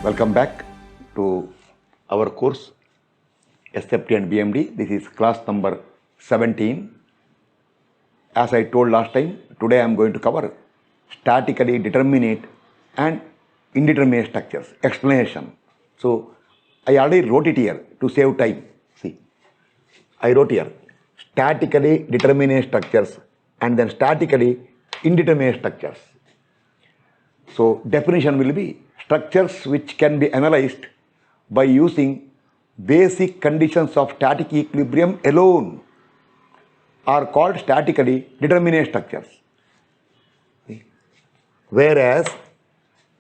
Welcome back to our course SFT and BMD. This is class number 17. As I told last time, today I am going to cover statically determinate and indeterminate structures. Explanation. So I already wrote it here to save time. See, I wrote here statically determinate structures and then statically indeterminate structures. So definition will be structures which can be analyzed by using basic conditions of static equilibrium alone are called statically determinate structures. Whereas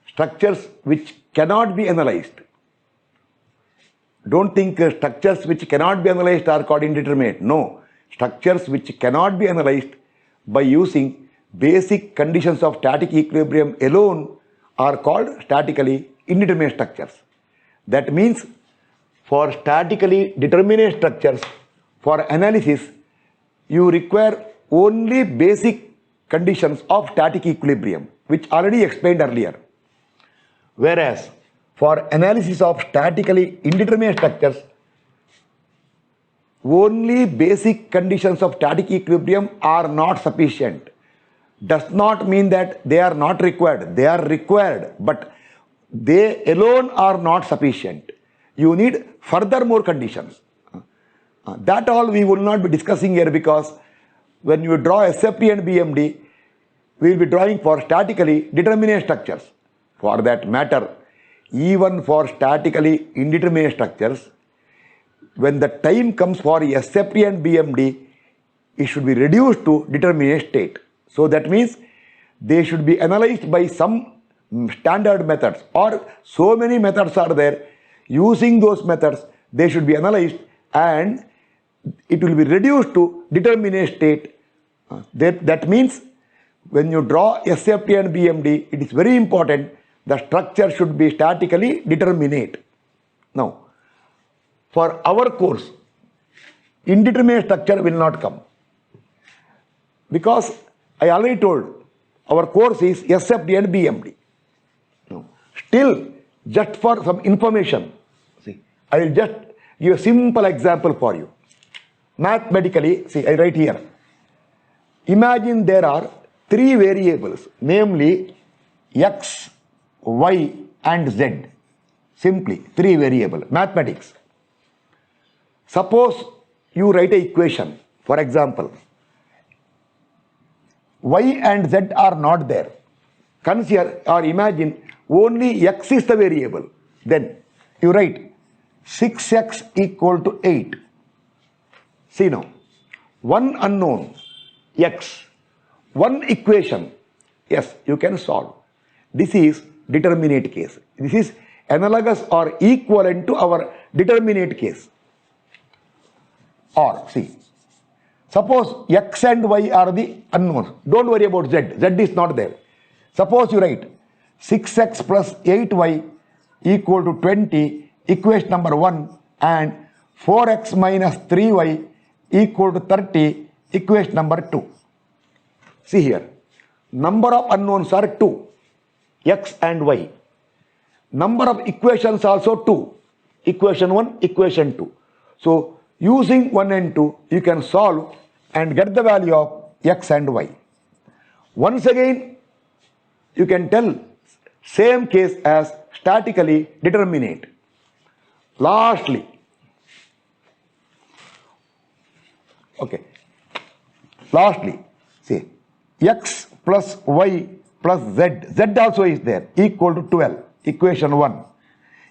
structures which cannot be analyzed, don't think structures which cannot be analyzed are called indeterminate. No, structures which cannot be analyzed by using basic conditions of static equilibrium alone are called statically indeterminate structures. That means for statically determinate structures, for analysis, you require only basic conditions of static equilibrium, which already explained earlier. Whereas for analysis of statically indeterminate structures, only basic conditions of static equilibrium are not sufficient. Does not mean that they are not required. They are required, but they alone are not sufficient. You need furthermore conditions. That all we will not be discussing here, because when you draw SFT and BMD, we will be drawing for statically determinate structures. For that matter, even for statically indeterminate structures, when the time comes for SFT and BMD, it should be reduced to determinate state. So that means they should be analyzed by some standard methods, or so many methods are there. Using those methods, they should be analyzed and it will be reduced to determinate state. That means when you draw SFT and BMD, it is very important the structure should be statically determinate. Now, for our course, indeterminate structure will not come, because I already told our course is SFT and BMD. No. Still, just for some information, see, I will just give a simple example for you. Mathematically, see, I write here. Imagine there are three variables, namely x, y and z. Simply, three variables, mathematics. Suppose you write an equation, for example, y and z are not there. Consider or imagine only x is the variable. Then you write 6x equal to 8. See now, one unknown, x, one equation, yes, you can solve. This is determinate case. This is analogous or equivalent to our determinate case. Or see, suppose x and y are the unknowns. Don't worry about z. Z is not there. Suppose you write 6x plus 8y equal to 20, equation number 1, and 4x minus 3y equal to 30, equation number 2. See here, number of unknowns are 2, x and y. Number of equations also 2, equation 1, equation 2. So using 1 and 2, you can solve and get the value of x and y. Once again, you can tell same case as statically determinate. Lastly, see, x plus y plus z, z also is there, equal to 12, equation 1.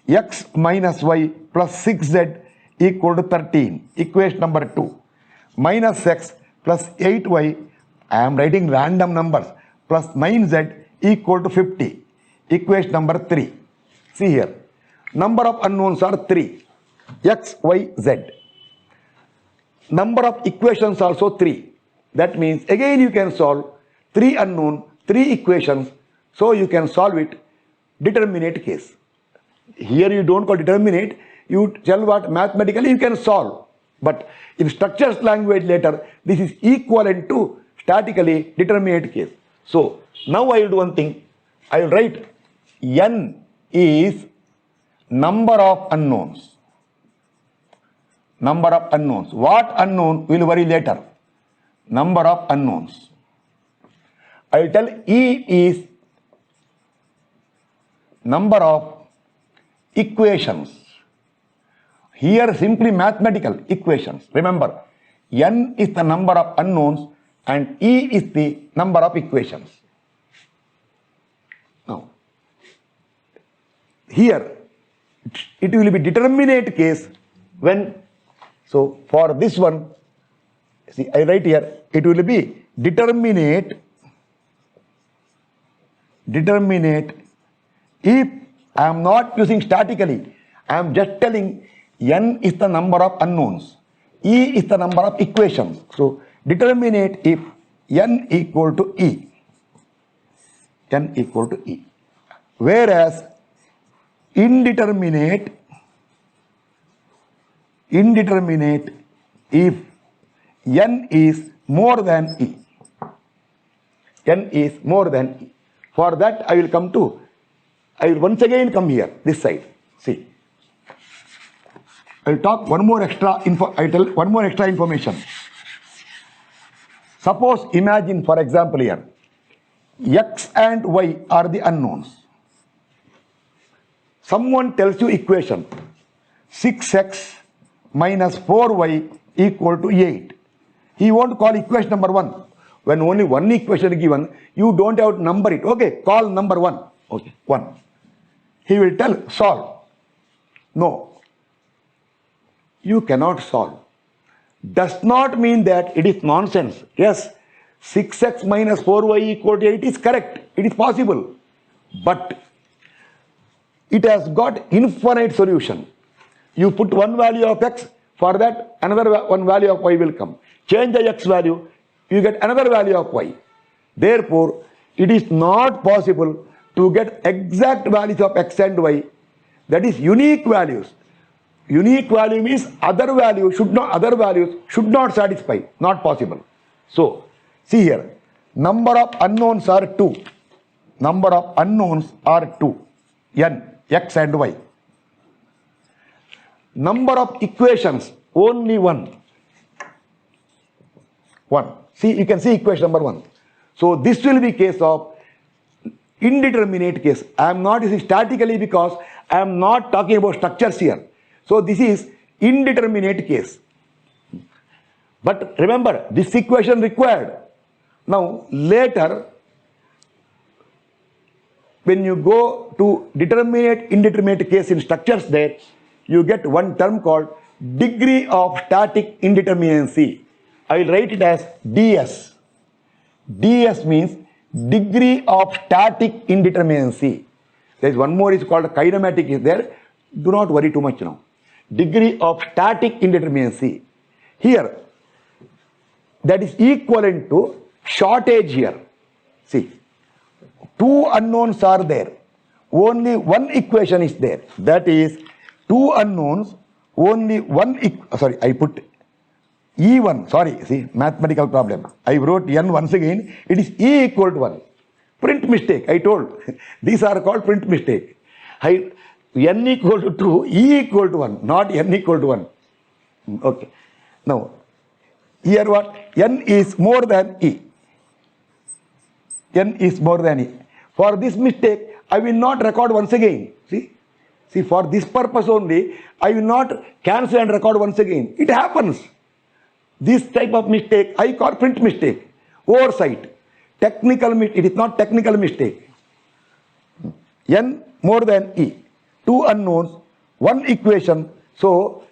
X minus y plus 6z equal to 13, equation number 2. Minus x plus 8y, I am writing random numbers, plus 9z equal to 50, equation number 3. See here, number of unknowns are 3, x, y, z. Number of equations also 3. That means again you can solve 3 unknown, 3 equations, so you can solve it determinate case. Here you don't call determinate, you tell what mathematically you can solve. But in structures language later, this is equivalent to statically determinate case. So now I will do one thing. I will write n is number of unknowns. Number of unknowns. What unknown will worry later? Number of unknowns. I will tell E is number of equations. Here simply mathematical equations. Remember, N is the number of unknowns and E is the number of equations. Now, here it will be determinate case when, so for this one, see I write here, it will be determinate if I am not using statically, I am just telling N is the number of unknowns, E is the number of equations. So determinate if N equal to E. N equal to E. Whereas indeterminate if N is more than E. N is more than E. For that I will come to, I will once again come here, this side. See, I will talk one more extra info, I tell one more extra information. Suppose, imagine for example here, X and Y are the unknowns. Someone tells you equation 6x minus 4y equal to 8. He won't call equation number 1. When only one equation is given, you don't have to number it. Okay, call number 1. Okay, 1. He will tell solve. No, you cannot solve. Does not mean that it is nonsense. Yes, 6x minus 4y equal to 8 is correct. It is possible. But it has got infinite solution. You put one value of x, for that another one value of y will come. Change the x value, you get another value of y. Therefore, it is not possible to get exact values of x and y. That is unique values. Unique value means other values should not satisfy. Not possible. So, see here, number of unknowns are 2. Number of unknowns are 2. N, x and y. Number of equations, only 1. 1. See, you can see equation number 1. So this will be case of indeterminate case. I am not using statically because I am not talking about structures here. So this is indeterminate case. But remember, this equation required. Now later, when you go to determinate indeterminate case in structures there, you get one term called degree of static indeterminacy. I will write it as DS. DS means degree of static indeterminacy. There is one more is called kinematic is there. Do not worry too much now. Degree of static indeterminacy. Here, that is equivalent to shortage here. See, 2 unknowns are there. Only one equation is there. That is 2 unknowns, only one, sorry, I put E1, sorry, see, mathematical problem. I wrote N once again, it is E equal to 1. Print mistake, I told. These are called print mistake. N equal to 2, E equal to 1, not N equal to 1. Okay. Now, here what? N is more than E. N is more than E. For this mistake, I will not record once again. See, for this purpose only, I will not cancel and record once again. It happens. This type of mistake, I call print mistake. Oversight. Technical, it is not technical mistake. N more than E. 2 unknowns, 1 equation. So,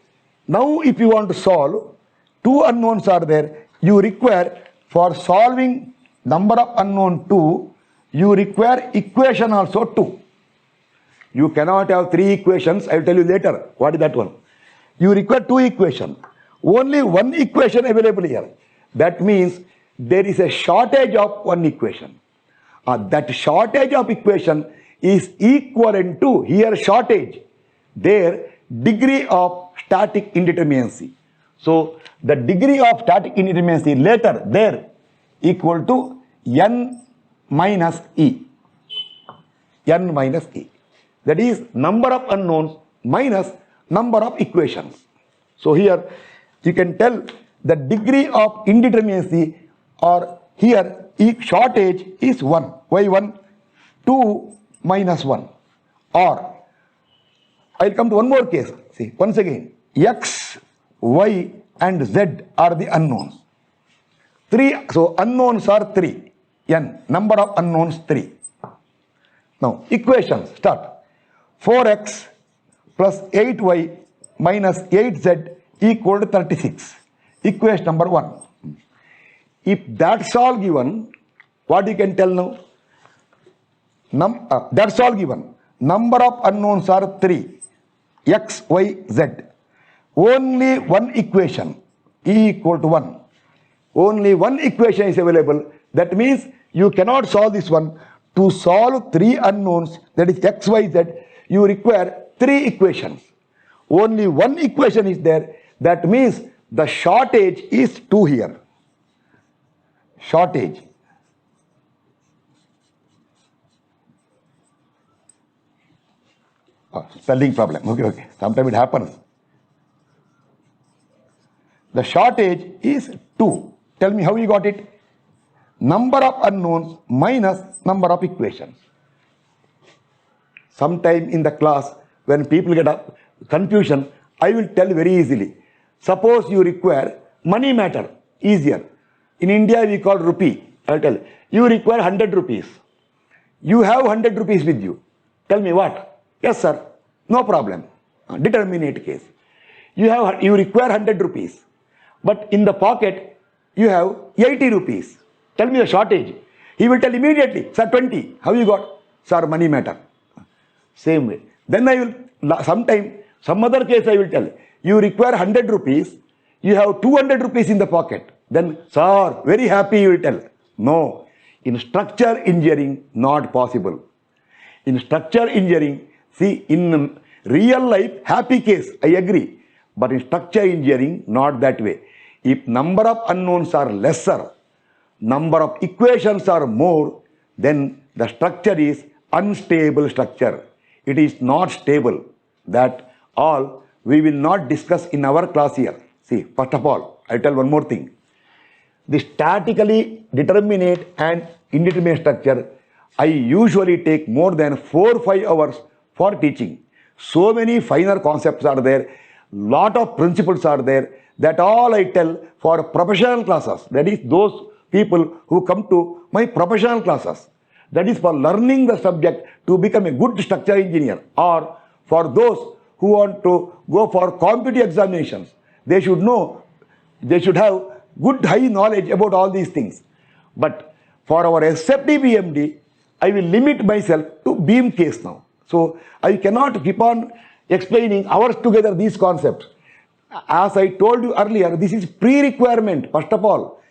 now if you want to solve, 2 unknowns are there. You require, for solving number of unknown 2, you require equation also 2. You cannot have 3 equations. I will tell you later what is that one. You require 2 equations. Only 1 equation available here. That means there is a shortage of 1 equation. That shortage of equation is equivalent to here shortage. There degree of static indeterminacy. So the degree of static indeterminacy later there equal to N minus E. N minus E. That is number of unknowns minus number of equations. So here you can tell the degree of indeterminacy, or here shortage is 1. Why 1? 2 minus 1. Or I'll come to one more case. See, once again, x, y and z are the unknowns. 3, so unknowns are 3. N, number of unknowns 3. Now, equations start. 4x plus 8y minus 8z equal to 36. Equation number 1. If that's all given, what you can tell now? That's all given. Number of unknowns are 3. X, y, z. Only one equation, E equal to 1. Only one equation is available. That means you cannot solve this one. To solve 3 unknowns, that is x, y, z, you require 3 equations. Only one equation is there. That means the shortage is 2 here. Shortage. Oh, spelling problem. Okay. Sometimes it happens. The shortage is 2. Tell me how you got it. Number of unknowns minus number of equations. Sometime in the class, when people get up confusion, I will tell very easily. Suppose you require money matter, easier. In India, we call rupee. I'll tell you. You require 100 rupees. You have 100 rupees with you. Tell me what? Yes, sir. No problem. Determinate case. You require 100 rupees. But in the pocket, you have 80 rupees. Tell me the shortage. He will tell immediately, sir, 20. How you got? Sir, money matter. Same way. Then I will, some other case I will tell. You require 100 rupees. You have 200 rupees in the pocket. Then, sir, very happy you will tell. No. In structure engineering, not possible. In structure engineering, see, in real life, happy case, I agree. But in structure engineering, not that way. If number of unknowns are lesser, number of equations are more, then the structure is unstable structure. It is not stable. That all we will not discuss in our class here. See, first of all, I tell one more thing. The statically determinate and indeterminate structure, I usually take more than 4 or 5 hours for teaching. So many finer concepts are there, lot of principles are there, that all I tell for professional classes. That is those people who come to my professional classes. That is for learning the subject to become a good structure engineer, or for those who want to go for competitive examinations. They should know, they should have good high knowledge about all these things. But for our SFD BMD, I will limit myself to beam case now. So I cannot keep on explaining hours together these concepts. As I told you earlier, this is pre-requirement. First of all,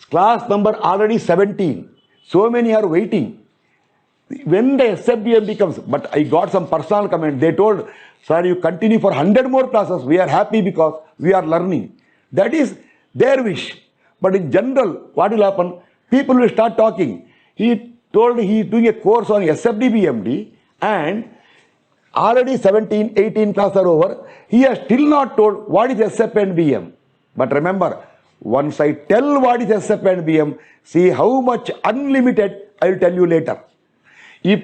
class number already 17. So many are waiting. When the SFBMD comes, but I got some personal comment. They told, sir, you continue for 100 more classes. We are happy because we are learning. That is their wish. But in general, what will happen? People will start talking. He told he is doing a course on SFD BMD and already 17, 18 classes are over. He has still not told what is SF and BM. But remember, once I tell what is SF and BM, see how much unlimited I will tell you later. If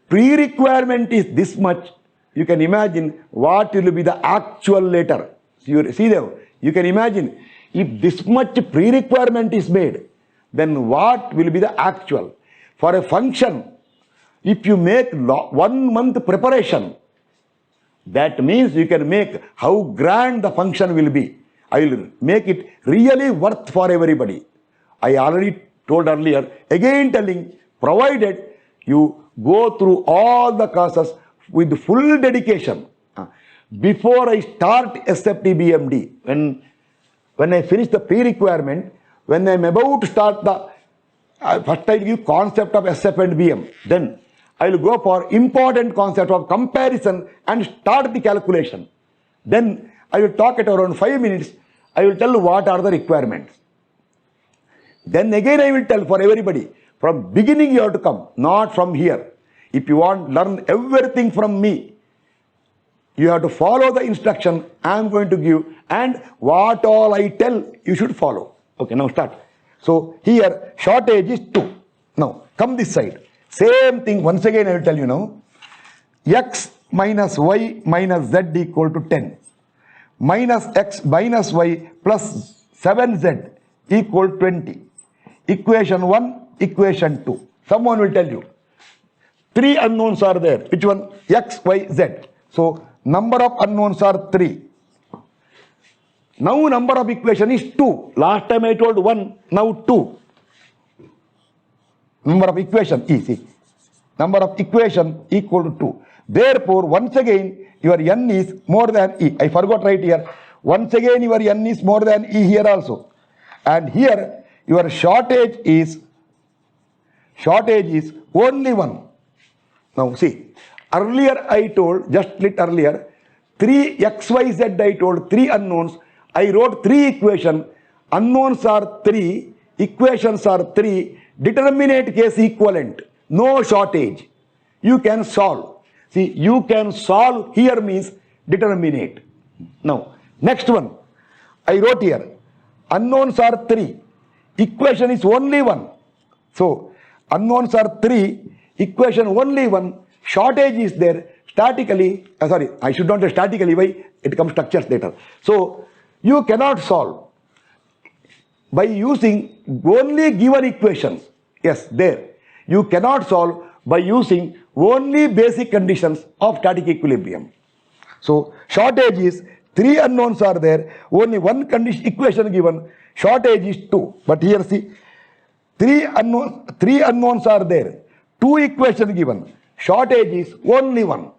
pre-requirement is this much, you can imagine what will be the actual later. You see there, you can imagine if this much pre-requirement is made, then what will be the actual? For a function, if you make 1 month preparation, that means you can make how grand the function will be. I will make it really worth for everybody. I already told earlier, again telling, provided you go through all the classes with full dedication. Before I start SFT BMD, when I finish the pre-requirement, when I am about to start the, first I give concept of SF and BM, then I will go for important concept of comparison and start the calculation. Then I will talk at around 5 minutes. I will tell what are the requirements. Then again I will tell for everybody, from beginning you have to come, not from here. If you want to learn everything from me, You have to follow the instruction I am going to give, and what all I tell you should follow. Okay, now start. So here shortage is 2. Now come this side. Same thing once again I will tell you now. X minus y minus z equal to 10. Minus x minus y plus 7z equal 20. Equation 1, equation 2. Someone will tell you. 3 unknowns are there. Which one? X, y, z. So number of unknowns are 3. Now number of equation is 2. Last time I told 1, now 2. Number of equation, E, see. Number of equation equal to 2. Therefore, once again, your n is more than E. I forgot right here. Once again, your n is more than E here also. And here, your shortage is only 1. Now see, earlier I told, just a little earlier, 3 x, y, z I told, 3 unknowns. I wrote 3 equations. Unknowns are 3, equations are 3, determinate case equivalent, no shortage. You can solve. See, you can solve here means determinate. Now, next one. I wrote here, unknowns are 3, equation is only 1. So, unknowns are 3, equation only 1, shortage is there, statically, sorry, I should not say statically, why? It comes structures later. So, you cannot solve by using only given equations. Yes, there. You cannot solve by using only basic conditions of static equilibrium. So, shortage is 3 unknowns are there, only one condition equation given, shortage is 2. But here see, 3 unknowns are there, 2 equations given, shortage is only 1.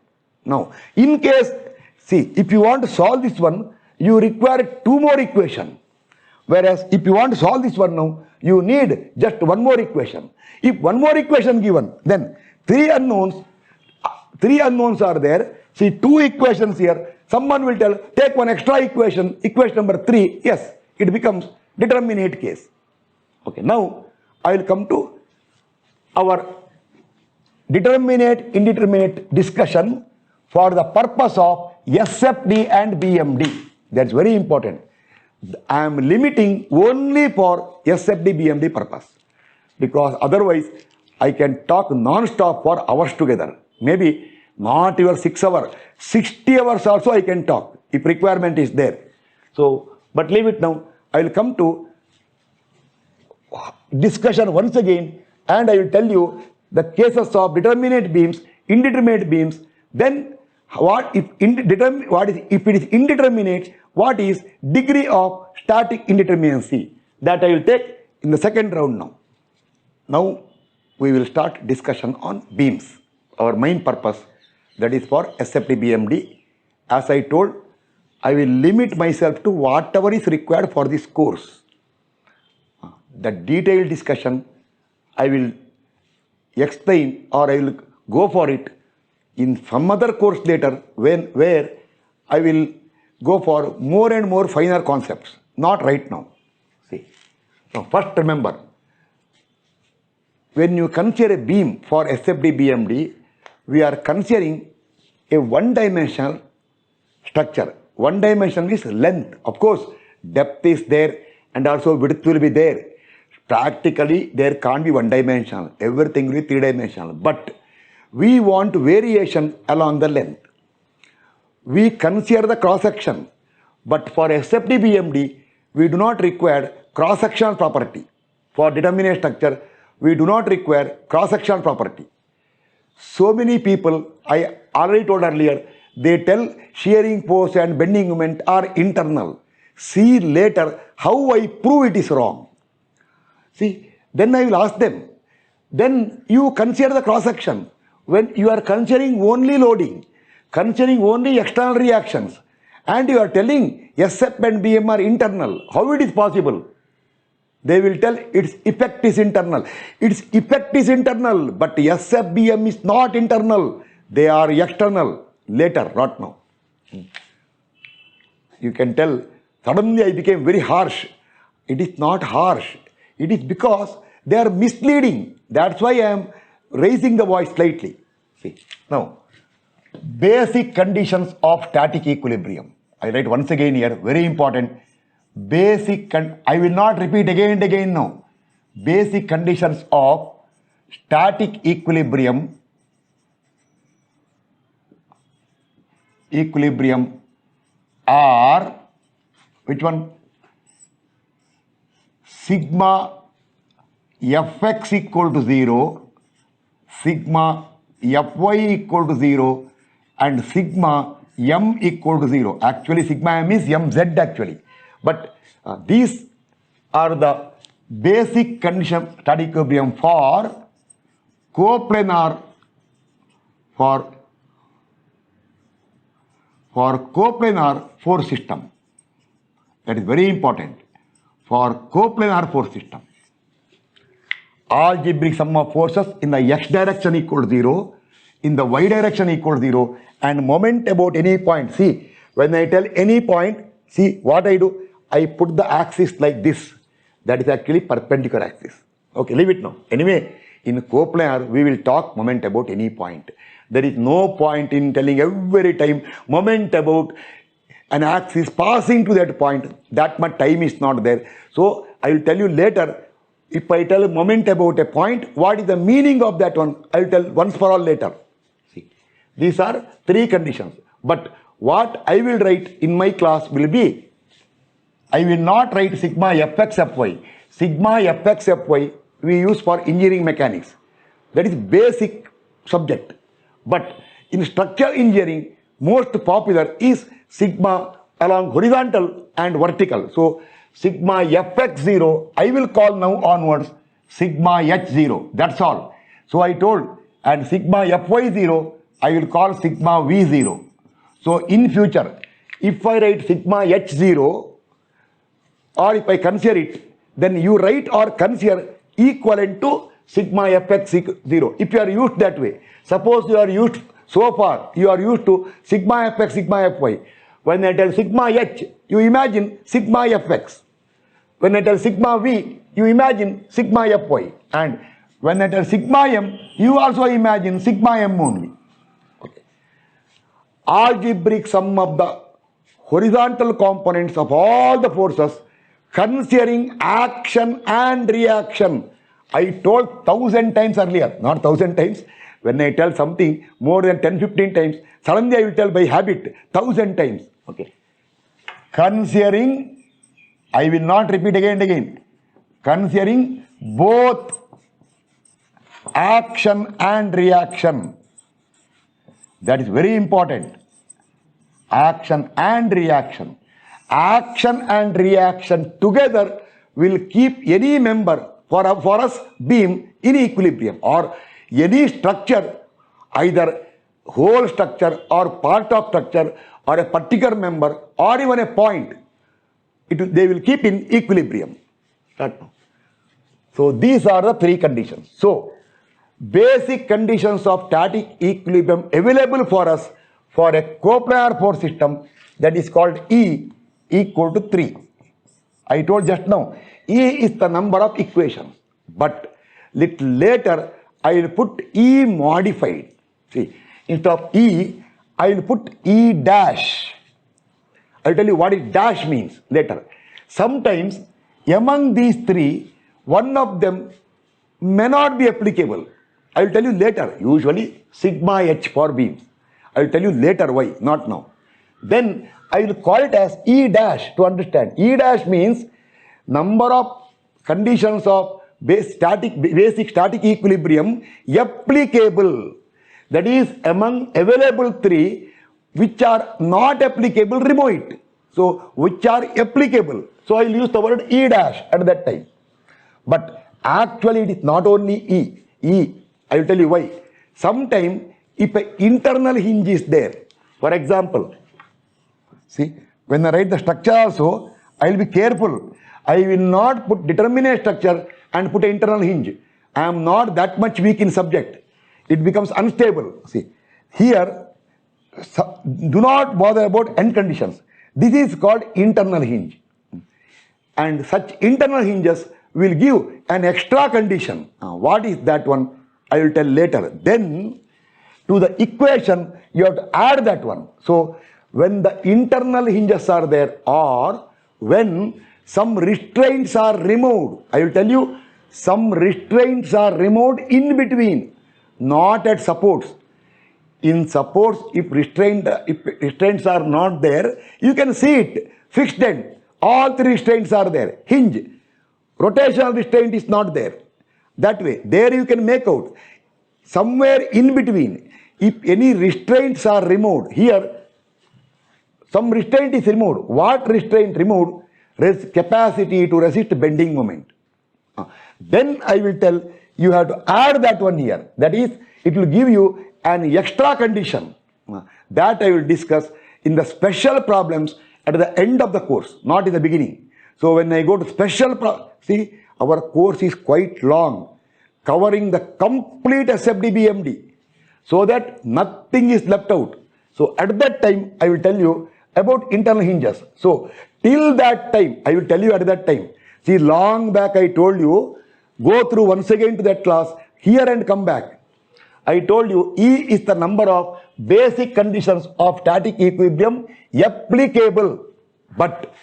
Now, in case, see, if you want to solve this one, you require 2 more equations. Whereas, if you want to solve this one now, you need just 1 more equation. If 1 more equation given, then 3 unknowns are there. See, 2 equations here. Someone will tell, take one extra equation, equation number 3. Yes, it becomes determinate case. Okay, now I will come to our determinate indeterminate discussion for the purpose of SFD and BMD. That's very important. I am limiting only for SFD BMD purpose, because otherwise I can talk non-stop for hours together. Maybe not your 6 hours, 60 hours also I can talk if requirement is there. So, but leave it now. I will come to discussion once again, and I will tell you the cases of determinate beams, indeterminate beams. Then what if if it is indeterminate, what is degree of static indeterminacy? That I will take in the second round now. Now we will start discussion on beams. Our main purpose, that is for SFD BMD. As I told, I will limit myself to whatever is required for this course. The detailed discussion I will explain, or I will go for it in some other course later, where I will go for more and more finer concepts, not right now. See, now first remember, when you consider a beam for SFD BMD, we are considering a one-dimensional structure. One dimension is length. Of course, depth is there and also width will be there. Practically, there can't be one-dimensional. Everything will be three-dimensional. But we want variation along the length. We consider the cross-section. But for SFD BMD, we do not require cross-sectional property. For determinate structure, we do not require cross-sectional property. So many people, I already told earlier, they tell shearing force and bending moment are internal. See later how I prove it is wrong. See, then I will ask them, then you consider the cross-section. When you are considering only loading, considering only external reactions, and you are telling SF and BM are internal, how it is possible? They will tell its effect is internal. Its effect is internal, but SF BM is not internal. They are external. Later, not now. You can tell, suddenly I became very harsh. It is not harsh. It is because they are misleading. That's why I am raising the voice slightly. See, now, Basic conditions of static equilibrium. I write once again here, very important. I will not repeat again and again now. Basic conditions of static equilibrium are which one? Sigma fx equal to 0, sigma fy equal to 0, and sigma m equal to 0. Actually, sigma m is mz actually. But these are the basic condition of static equilibrium for coplanar force system. That is very important. For coplanar force system, algebraic sum of forces in the x direction equal to 0, in the y direction equal to 0, and moment about any point. See, when I tell any point, see what I do? I put the axis like this. That is actually perpendicular axis. Okay, leave it now. Anyway, in coplanar, we will talk moment about any point. There is no point in telling every time moment about an axis passing to that point. That much time is not there. So, I will tell you later. If I tell a moment about a point, what is the meaning of that one? I will tell once for all later. See, these are three conditions. But what I will write in my class will be, I will not write sigma fx fy. Sigma fx fy we use for engineering mechanics. That is basic subject. But in structural engineering, most popular is sigma along horizontal and vertical. So, sigma fx0, I will call now onwards sigma h0. That's all. So, I told, and sigma fy0, I will call sigma v0. So, in future, if I write sigma h0, or if I consider it, then you write or consider equivalent to sigma fx0. If you are used that way, suppose you are used so far, you are used to sigma fx, sigma fy. When I tell sigma h, you imagine sigma fx. When I tell sigma v, you imagine sigma fy. And when I tell sigma m, you also imagine sigma m only. Okay. Algebraic sum of the horizontal components of all the forces considering action and reaction. I told 1,000 times earlier, not 1,000 times. When I tell something more than 10-15 times, suddenly I will tell by habit 1,000 times. Okay. Considering, I will not repeat again and again. Considering both action and reaction. That is very important. Action and reaction. Action and reaction together will keep any member for us beam in equilibrium, or any structure, either whole structure or part of structure or a particular member or even a point, they will keep in equilibrium. So these are the three conditions. So basic conditions of static equilibrium available for us for a coplanar force system, that is called E equal to 3. I told just now, E is the number of equations, but little later I will put E modified. See, instead of E, I will put E dash. I will tell you what it dash means later. Sometimes among these three, one of them may not be applicable. I will tell you later. Usually sigma h for beams. I will tell you later why, not now. Then I will call it as E dash to understand. E dash means number of conditions of basic static equilibrium applicable. That is, among available three, which are not applicable, remove it. So, which are applicable. So, I will use the word E dash at that time. But actually it is not only E. I will tell you why. Sometimes if an internal hinge is there, for example, see, when I write the structure also, I will be careful. I will not put determinate structure and put an internal hinge. I am not that much weak in subject. It becomes unstable. See, here, do not bother about end conditions. This is called internal hinge. And such internal hinges will give an extra condition. What is that one? I will tell later. Then, to the equation, you have to add that one. So when the internal hinges are there, or when some restraints are removed, I will tell you, some restraints are removed in between, not at supports. In supports, if restraints are not there, you can see it, fixed end, all three restraints are there, hinge, rotational restraint is not there. That way, there you can make out. Somewhere in between, if any restraints are removed, here some restraint is removed. What restraint removed? Capacity to resist bending moment. Then I will tell you have to add that one here. That is, it will give you an extra condition. That I will discuss in the special problems at the end of the course, not in the beginning. So when I go to special, see, our course is quite long, covering the complete SFD BMD, so that nothing is left out. So at that time, I will tell you about internal hinges. So till that time, I will tell you at that time. See, long back I told you, go through once again to that class, here and come back. I told you E is the number of basic conditions of static equilibrium applicable. But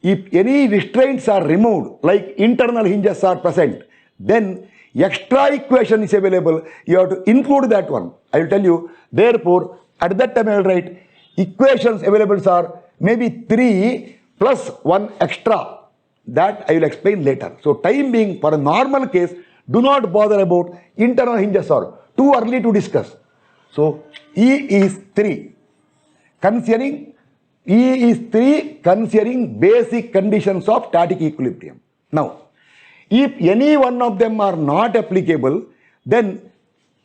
if any restraints are removed, like internal hinges are present, then extra equation is available. You have to include that one. I will tell you. Therefore, at that time I will write equations available are maybe 3 plus 1 extra. That I will explain later. So time being, for a normal case, do not bother about internal hinges or too early to discuss. So E is 3. Considering E is 3 considering basic conditions of static equilibrium. Now, if any one of them are not applicable, then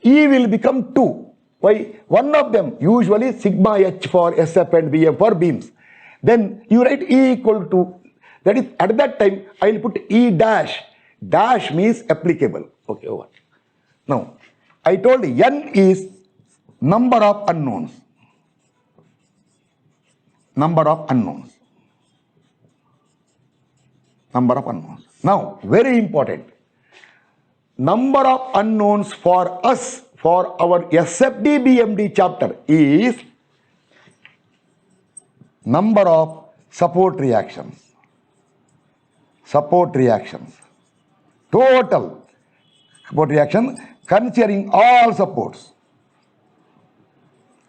E will become 2. Why? One of them, usually sigma H for SF and BM for beams. Then you write E equal to, that is, at that time, I will put E dash. Dash means applicable. Okay, over. Now, I told N is number of unknowns. Number of unknowns. Number of unknowns. Now, very important. Number of unknowns for us, for our SFD BMD chapter is number of support reactions. Support reactions. Total support reaction considering all supports.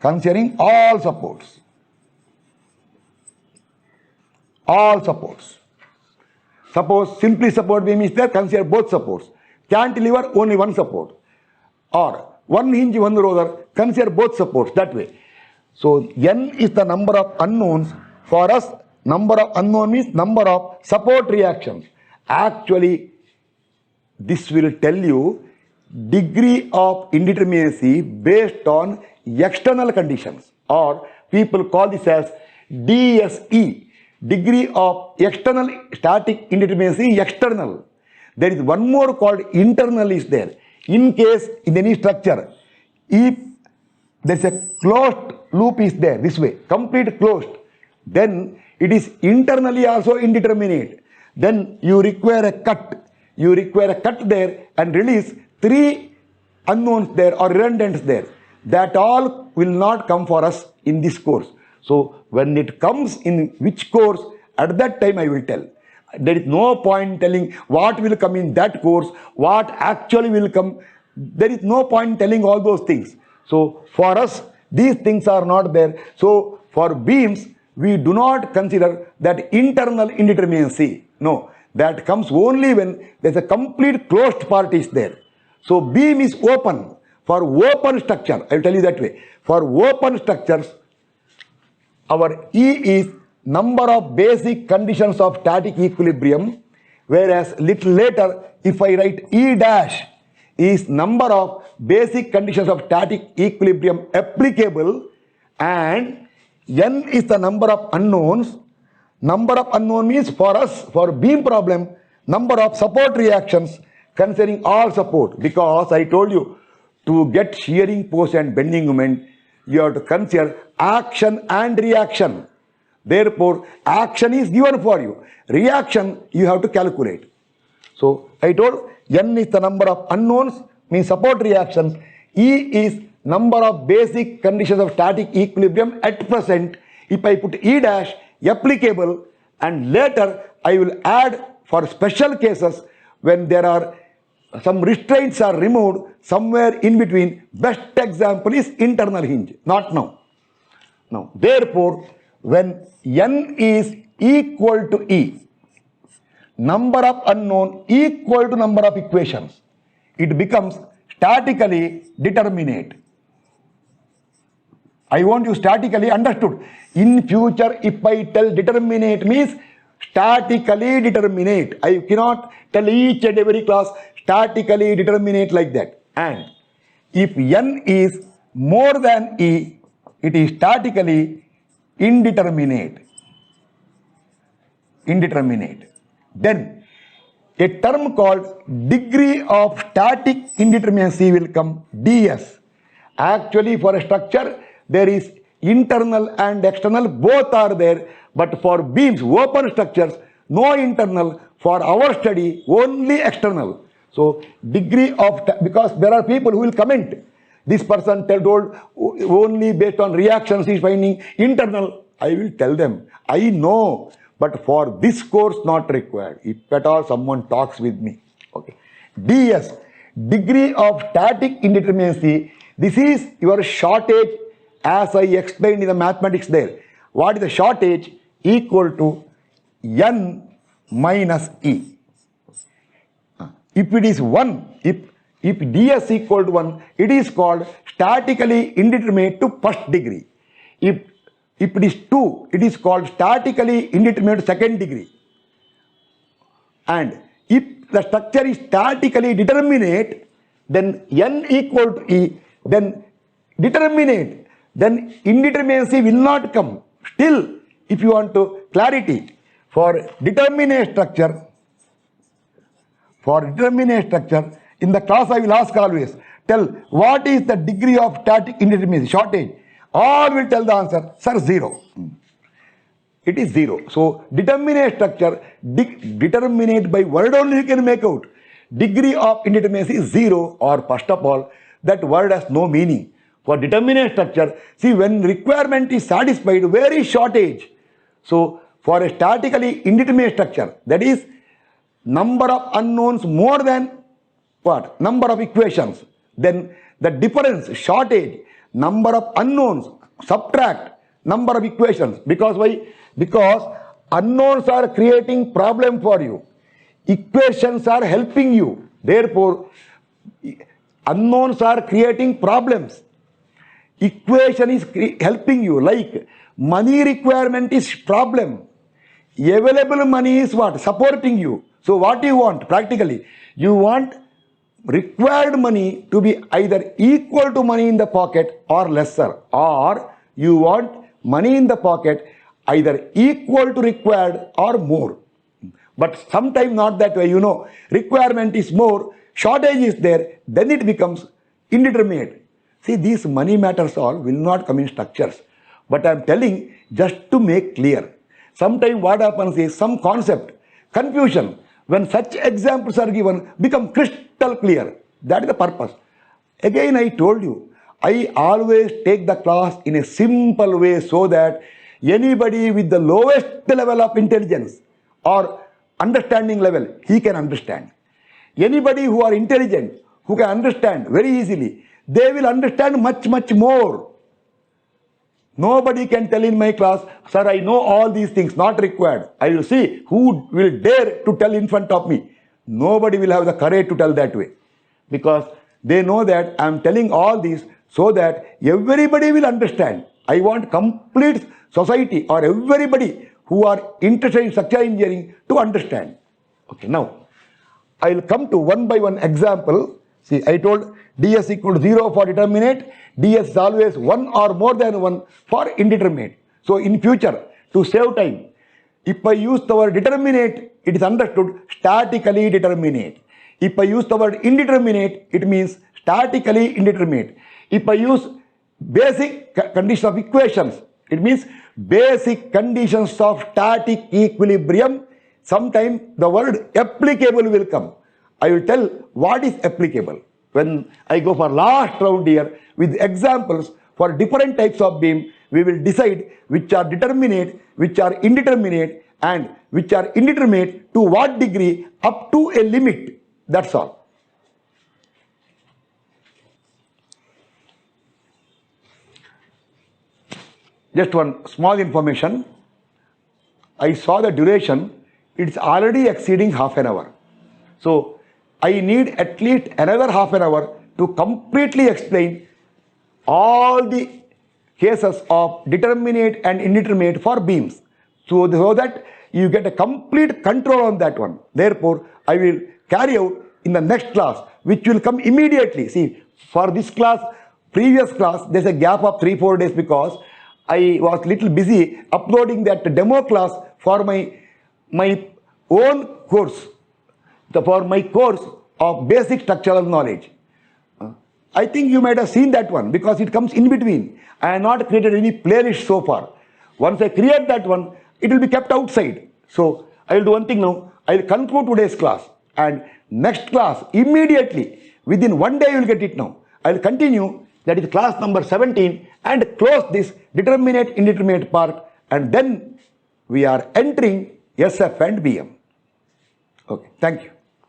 Considering all supports. All supports. Suppose simply support beam is there, consider both supports. Cantilever, only one support. Or one hinge, one roller, consider both supports, that way. So N is the number of unknowns. For us, number of unknown means number of support reactions. Actually, this will tell you degree of indeterminacy based on external conditions, or people call this as DSE, degree of external static indeterminacy external. There is one more called internal is there. In case in any structure, if there is a closed loop is there this way, complete closed, then it is internally also indeterminate. Then you require a cut. You require a cut there and release 3 unknowns there or redundants there. That all will not come for us in this course. So when it comes in which course, at that time I will tell. There is no point telling what will come in that course, what actually will come. There is no point telling all those things. So for us, these things are not there. So for beams, we do not consider that internal indeterminacy. No, that comes only when there is a complete closed part is there. So beam is open. For open structure, I will tell you that way. For open structures, our E is number of basic conditions of static equilibrium, whereas little later, if I write E dash is number of basic conditions of static equilibrium applicable, and N is the number of unknowns. Number of unknown means for us, for beam problem, number of support reactions considering all support, because I told you to get shearing force and bending moment, you have to consider action and reaction. Therefore, action is given for you. Reaction, you have to calculate. So, I told N is the number of unknowns, means support reactions. E is number of basic conditions of static equilibrium at present. If I put E dash applicable, and later I will add for special cases when there are some restraints are removed somewhere in between. Best example is internal hinge, not now. Now, therefore, when n is equal to E, number of unknown equal to number of equations, it becomes statically determinate. I want you statically understood. In future, if I tell determinate means statically determinate. I cannot tell each and every class statically determinate like that. And if n is more than E, it is statically indeterminate. Then a term called degree of static indeterminacy will come, ds. Actually, for a structure, there is internal and external, both are there, but for beams, open structures, no internal. For our study, only external. So degree of, because there are people who will comment, this person told only based on reactions he is finding internal. I will tell them, I know, but for this course not required. If at all someone talks with me. Okay. ds, degree of static indeterminacy. This is your shortage as I explained in the mathematics there. What is the shortage? Equal to n minus E. If it is 1, if ds equal to 1, it is called statically indeterminate to first degree. If it is 2, it is called statically indeterminate to second degree. And if the structure is statically determinate, then n equal to E, then determinate, then indeterminacy will not come. Still, if you want to clarity, for determinate structure, in the class I will ask always, tell what is the degree of static indeterminacy, shortage. All will tell the answer, sir, 0. It is 0. So determinate structure, determinate by word only you can make out. Degree of indeterminacy is 0, or first of all, that word has no meaning. For determinate structure, see, when requirement is satisfied, where is shortage? So for a statically indeterminate structure, that is number of unknowns more than what? Number of equations. Then the difference, shortage, number of unknowns, subtract number of equations. Because why? Because unknowns are creating problem for you. Equations are helping you. Therefore, unknowns are creating problems. Equation is helping you. Like money requirement is problem. Available money is what? Supporting you. So what do you want practically? You want required money to be either equal to money in the pocket or lesser, or you want money in the pocket either equal to required or more. But sometimes not that way, requirement is more, shortage is there, then it becomes indeterminate. See, these money matters all will not come in structures, but I am telling just to make clear. Sometimes what happens is some concept, confusion, when such examples are given, become crystal clear. That is the purpose. Again, I told you, I always take the class in a simple way so that anybody with the lowest level of intelligence or understanding level, he can understand. Anybody who are intelligent, who can understand very easily, they will understand much, much more. Nobody can tell in my class, sir, I know all these things, not required. I will see who will dare to tell in front of me. Nobody will have the courage to tell that way. Because they know that I am telling all these so that everybody will understand. I want complete society or everybody who are interested in structural engineering to understand. Okay, now I will come to one by one example. See, I told ds equal to 0 for determinate, ds is always 1 or more than 1 for indeterminate. So in future, to save time, if I use the word determinate, it is understood statically determinate. If I use the word indeterminate, it means statically indeterminate. If I use basic conditions of equations, it means basic conditions of static equilibrium. Sometime the word applicable will come. I will tell what is applicable. when I go for last round here with examples for different types of beam, we will decide which are determinate, which are indeterminate, and which are indeterminate to what degree up to a limit. That's all. Just one small information. I saw the duration, it's already exceeding half an hour. So I need at least another half an hour to completely explain all the cases of determinate and indeterminate for beams. So that you get a complete control on that one. Therefore, I will carry out in the next class, which will come immediately. See, for this class, previous class, there's a gap of 3-4 days because I was little busy uploading that demo class for my own course, for my course of basic structural knowledge. I think you might have seen that one because it comes in between. I have not created any playlist so far. Once I create that one, it will be kept outside. So I will do one thing now. I will conclude today's class and next class immediately within one day you will get it now. I will continue, that is class number 17, and close this determinate indeterminate part, and then we are entering SF and BM. Okay, thank you.